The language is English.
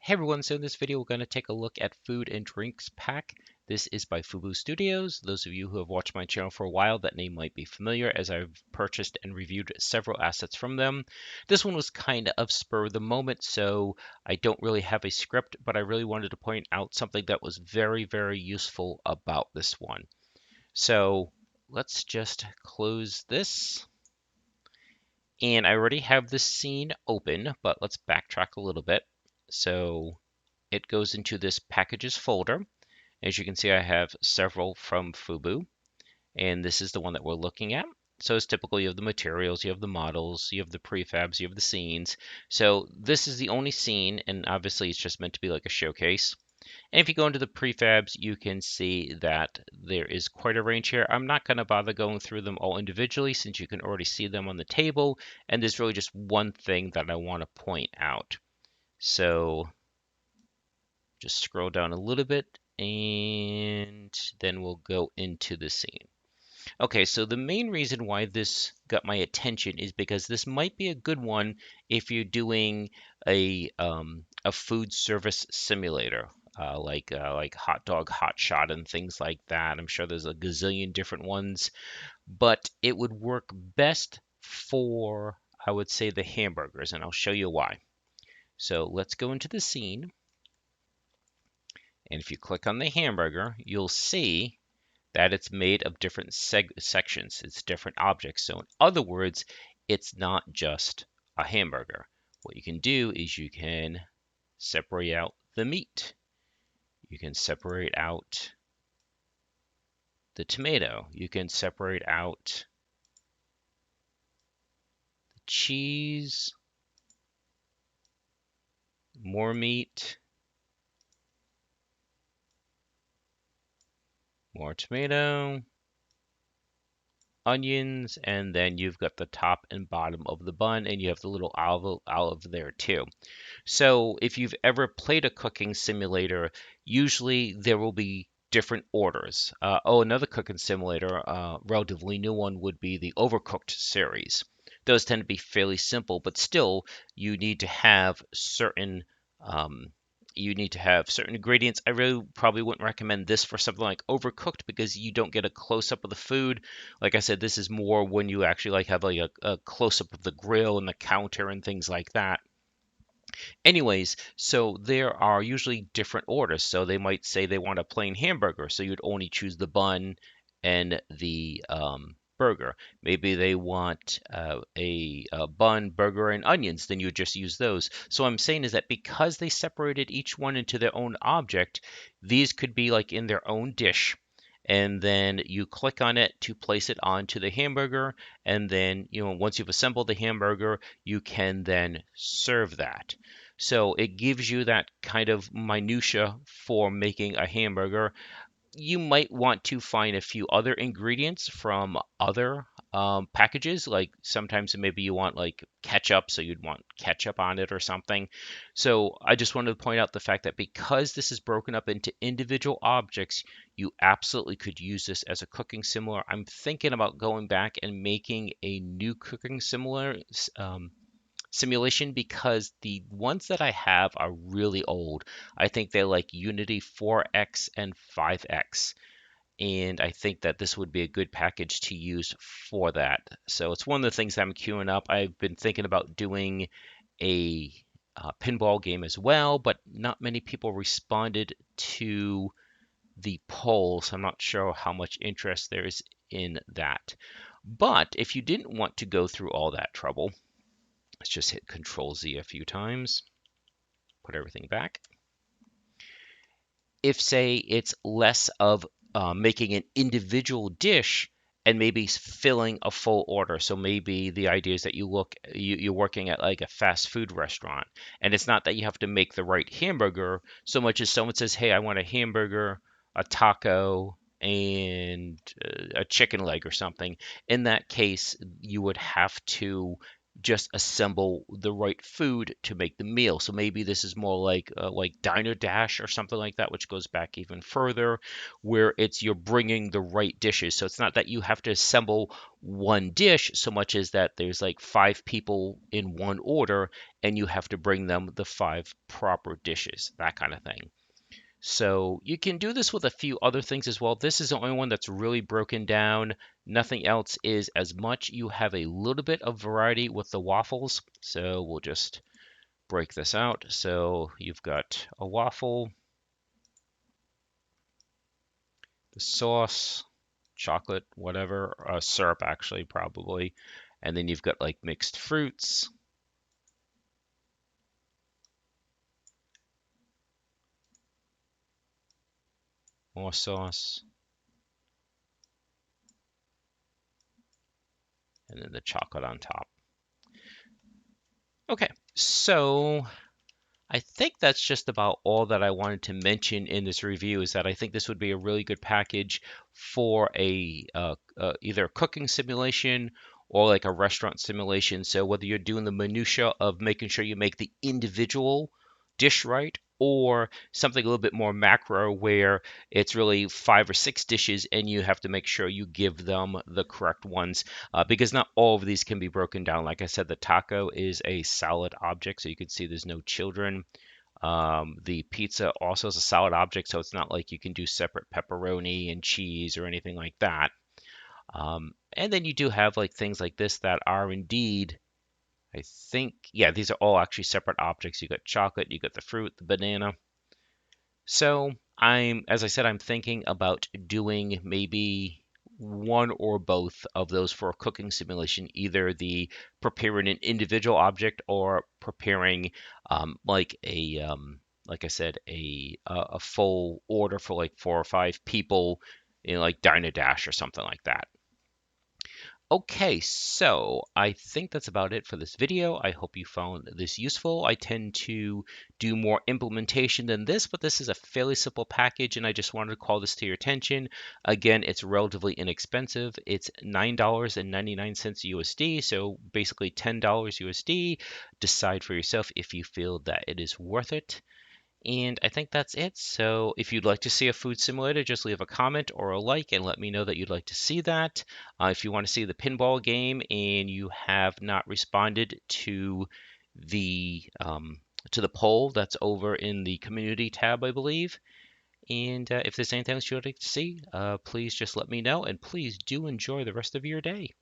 Hey everyone, so in this video we're going to take a look at Food and Drinks Pack. This is by Fubu Studios. Those of you who have watched my channel for a while, that name might be familiar as I've purchased and reviewed several assets from them. This one was kind of spur of the moment, so I don't really have a script, but I really wanted to point out something that was very useful about this one. So let's just close this. And I already have this scene open, but let's backtrack a little bit. So it goes into this packages folder. As you can see, I have several from Fubu, and this is the one that we're looking at. So as typical, you have the materials, you have the models, you have the prefabs, you have the scenes. So this is the only scene, and obviously it's just meant to be like a showcase. And if you go into the prefabs, you can see that there is quite a range here. I'm not going to bother going through them all individually since you can already see them on the table, and there's really just one thing that I want to point out. So just scroll down a little bit and then we'll go into the scene. Okay, so the main reason why this got my attention is because this might be a good one if you're doing a food service simulator, like hot dog, hot shot, and things like that. I'm sure there's a gazillion different ones, but it would work best for, I would say, the hamburgers, and I'll show you why. So let's go into the scene. And if you click on the hamburger, you'll see that it's made of different sections. It's different objects. So in other words, it's not just a hamburger. What you can do is you can separate out the meat. You can separate out the tomato. You can separate out the cheese, more meat, more tomato, onions, and then you've got the top and bottom of the bun, and you have the little olive there too. So if you've ever played a cooking simulator, usually there will be different orders. Another cooking simulator, relatively new one, would be the Overcooked series. Those tend to be fairly simple, but still you need to have um, certain ingredients. I really probably wouldn't recommend this for something like Overcooked because you don't get a close up of the food. Like I said, this is more when you actually like have like a close up of the grill and the counter and things like that. Anyways, so there are usually different orders. So they might say they want a plain hamburger, so you'd only choose the bun and the burger. Maybe they want a bun, burger, and onions, then you would just use those. So what I'm saying is that because they separated each one into their own object, these could be like in their own dish. And then you click on it to place it onto the hamburger. And then, once you've assembled the hamburger, you can then serve that. So it gives you that kind of minutia for making a hamburger. You might want to find a few other ingredients from other packages. Like sometimes maybe you want like ketchup, so you'd want ketchup on it or something. So I just wanted to point out the fact that because this is broken up into individual objects, you absolutely could use this as a cooking simulator. I'm thinking about going back and making a new cooking simulation because the ones that I have are really old. I think they're like Unity 4X and 5X. And I think that this would be a good package to use for that. So it's one of the things I'm queuing up. I've been thinking about doing a pinball game as well, but not many people responded to the poll, so I'm not sure how much interest there is in that. But if you didn't want to go through all that trouble, let's just hit Control Z a few times, put everything back. If, say, it's less of making an individual dish and maybe filling a full order. So maybe the idea is that you're working at like a fast food restaurant, and it's not that you have to make the right hamburger so much as someone says, "Hey, I want a hamburger, a taco, and a chicken leg or something." In that case, you would have to just assemble the right food to make the meal. So maybe this is more like Diner Dash or something like that, which goes back even further, where it's you're bringing the right dishes. So it's not that you have to assemble one dish so much as that there's like five people in one order and you have to bring them the five proper dishes, that kind of thing. So you can do this with a few other things as well. This is the only one that's really broken down. Nothing else is as much. You have a little bit of variety with the waffles. So we'll just break this out. So you've got a waffle, the sauce, chocolate, whatever, syrup actually probably. And then you've got like mixed fruits, more sauce, and then the chocolate on top. Okay, so I think that's just about all that I wanted to mention in this review is that I think this would be a really good package for either a cooking simulation or like a restaurant simulation. So whether you're doing the minutia of making sure you make the individual dish right or something a little bit more macro where it's really five or six dishes and you have to make sure you give them the correct ones because not all of these can be broken down. Like I said, the taco is a solid object, so you can see there's no children. The pizza also is a solid object, so it's not like you can do separate pepperoni and cheese or anything like that. And then you do have like things like this that are indeed, I think, yeah, these are all actually separate objects. You got chocolate, you got the fruit, the banana. So as I said, I'm thinking about doing maybe one or both of those for a cooking simulation, either the preparing an individual object or preparing like I said, a full order for like four or five people in like Diner Dash or something like that. Okay, so I think that's about it for this video. I hope you found this useful. I tend to do more implementation than this, but this is a fairly simple package, and I just wanted to call this to your attention. Again, it's relatively inexpensive. It's $9.99 USD, so basically $10 USD. Decide for yourself if you feel that it is worth it. And I think that's it. So if you'd like to see a food simulator, just leave a comment or a like and let me know that you'd like to see that. If you want to see the pinball game and you have not responded to the poll that's over in the community tab, I believe. And if there's anything else you'd like to see, please just let me know. And please do enjoy the rest of your day.